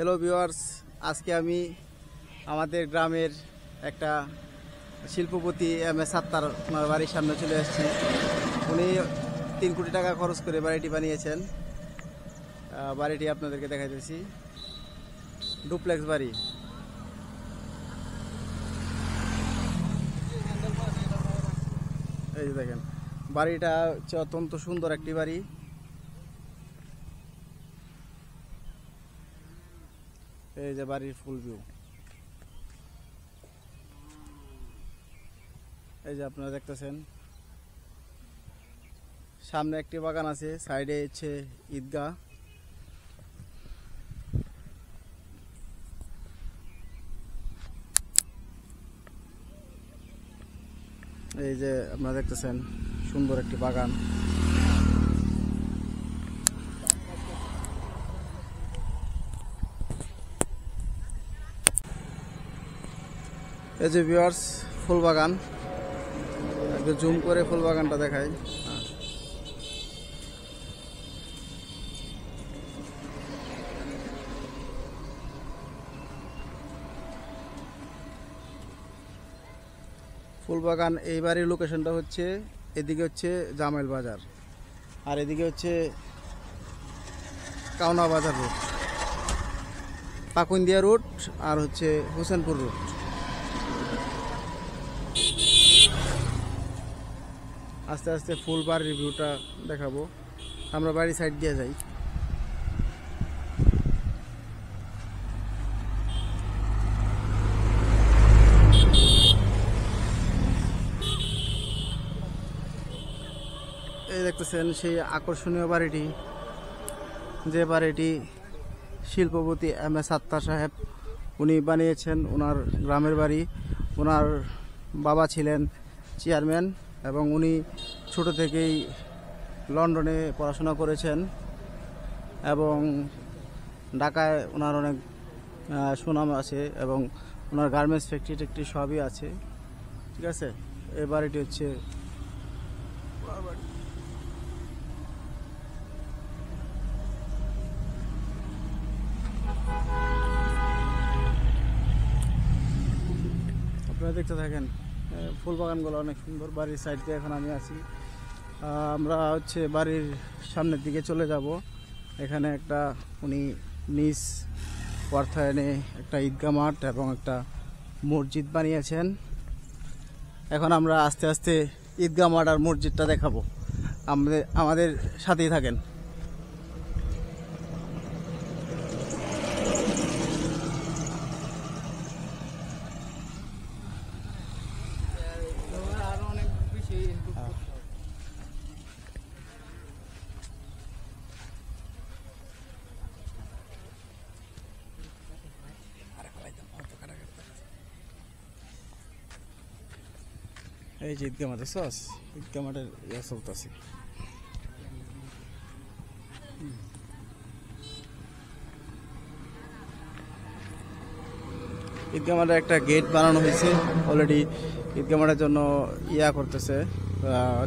Hello viewers, আজকে আমি আমাদের গ্রামের একটা শিল্পপতি এম.এস. সাত্তার ওনার বাড়ির সামনে চলে আসছি। উনি 3 কোটি টাকা খরচ করে বাড়িটি বানিয়েছেন। বাড়িটি আপনাদেরকে দেখাইতেছি, ডুপ্লেক্স বাড়ি। এই যে দেখেন, বাড়িটা হচ্ছে অত্যন্ত সুন্দর একটি বাড়ি। এই যে বাড়ির ফুল ভিউ, এই যে আপনারা দেখতেছেন। সামনে একটি বাগান আছে, সাইডে হচ্ছে ঈদগাহ। এই যে আপনারা দেখতেছেন সুন্দর একটি বাগান। এই যে ভিউয়ার্স, ফুল বাগান। একটু জুম করে ফুল বাগানটা দেখাই। ফুল বাগান। এই বাড়ির লোকেশনটা হচ্ছে, এদিকে হচ্ছে জামাইল বাজার আর এদিকে হচ্ছে কাওনা বাজার রুট, পাকুন্দিয়া রুট আর হচ্ছে হোসেনপুর রুট। আস্তে আস্তে ফুল বাড়ির রিভিউটা দেখাবো। আমরা বাড়ি সাইড দিয়ে যাই। এই দেখতেছেন সেই আকর্ষণীয় বাড়িটি, যে বাড়িটি শিল্পপতি এম.এস. সাত্তার সাহেব উনি বানিয়েছেন। ওনার গ্রামের বাড়ি। ওনার বাবা ছিলেন চেয়ারম্যান এবং উনি ছোট থেকেই লন্ডনে পড়াশোনা করেছেন এবং ঢাকায় ওনার অনেক সুনাম আছে এবং ওনার গার্মেন্টস ফ্যাক্টরি সবই আছে। ঠিক আছে, এই বাড়িটি হচ্ছে আপনারা দেখতে থাকেন। ফুল বাগানগুলো অনেক সুন্দর। বাড়ির সাইড দিয়ে এখন আমি আছি। আমরা হচ্ছে বাড়ির সামনের দিকে চলে যাব। এখানে একটা উনি নিজ অর্থায়নে একটা ঈদগাহ মাঠ এবং একটা মসজিদ বানিয়েছেন। এখন আমরা আস্তে আস্তে ঈদগাহ মাঠ আর মসজিদটা দেখাবো। আমাদের সাথেই থাকেন। এই যে ঈদগাহ মাঠের সস, ঈদগাহ মাঠের ইয়া চলতেছে। ঈদগাহ মাঠে একটা গেট বানানো হয়েছে অলরেডি। ঈদগাহ মাঠের জন্য ইয়া করতেছে,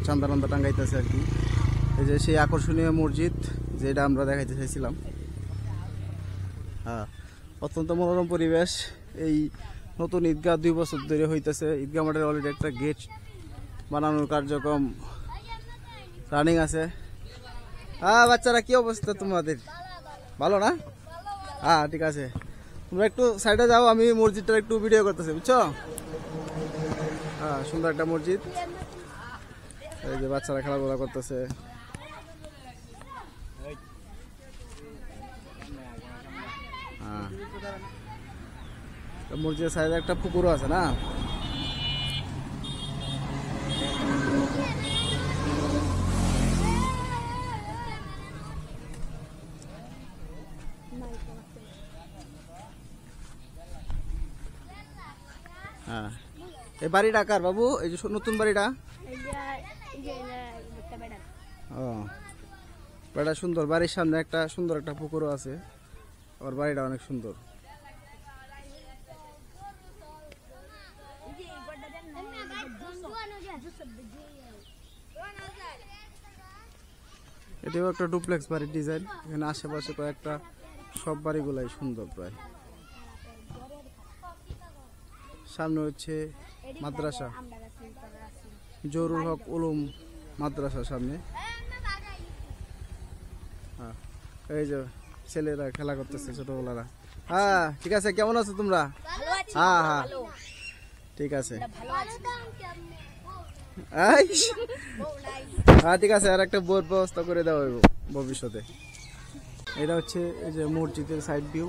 চান্দা টাঙ্গাইতেছে আর কি। এই যে সেই আকর্ষণীয় মসজিদ যেটা আমরা দেখাইতে চাইছিলাম। হ্যাঁ, অত্যন্ত মনোরম পরিবেশ। এই নতুন ঈদগাহ 2 বছর ধরে হইতেছে। ঈদগাহ মাঠের অলরেডি একটা গেট বানানোর কার্যক্রম রানিং আছে। হ্যাঁ বাচ্চারা, কি অবস্থা তোমাদের? ভালো না? হ্যাঁ ঠিক আছে, তোমরা একটু সাইডে যাও, আমি মসজিদটা একটু ভিডিও করতেছি, বুঝছো? হ্যাঁ, সুন্দর একটা মসজিদ। এই যে বাচ্চারা খেলাধুলা করতেছে। হ্যাঁ, মসজিদের সাইডে একটা পুকুরও আছে না? হ্যাঁ, এই বাড়িটা কার বাবু? এই যে নতুন বাড়িটা? ও, বাড়িটা সুন্দর। বাড়ির সামনে একটা সুন্দর একটা পুকুরও আছে। আবার বাড়িটা অনেক সুন্দর। এটাও একটা ডুপ্লেক্স বাড়ির ডিজাইন। এখানে আশেপাশে কয়েকটা সব বাড়িগুলাই সুন্দর প্রায়। সামনে হচ্ছে মাদ্রাসা, জহুরুল হক উলুম মাদ্রাসা সামনে। এই যে ছেলেরা খেলা করতেছে, ছোটবেলারা। হ্যাঁ ঠিক আছে, কেমন আছো তোমরা? হ্যাঁ হ্যাঁ ঠিক আছে। হ্যাঁ ঠিক আছে, আর একটা বোর্ড ব্যবস্থা করে দেওয়া হইব ভবিষ্যতে। এটা হচ্ছে এই যে মসজিদের সাইড ভিউ।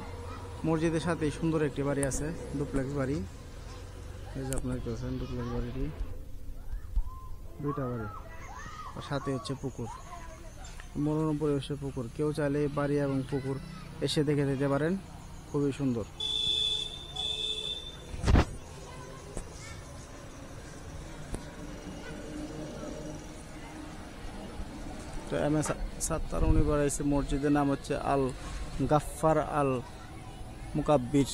মসজিদের সাথে সুন্দর একটি বাড়ি আছে, ডুপ্লেক্স বাড়ি। এই যে আপনার দেখতেছেন ডুপ্লেক্স বাড়িটি, দুইটা বাড়ি, আর সাথে হচ্ছে পুকুর, মনোরম পরিবেশের পুকুর। কেউ চাইলে বাড়ি এবং পুকুর এসে দেখে যেতে পারেন, খুবই সুন্দর। তো MS সাত্তার উনি বাড়াইছে, মসজিদের নাম হচ্ছে আল গাফফার আল মুকাব্বির।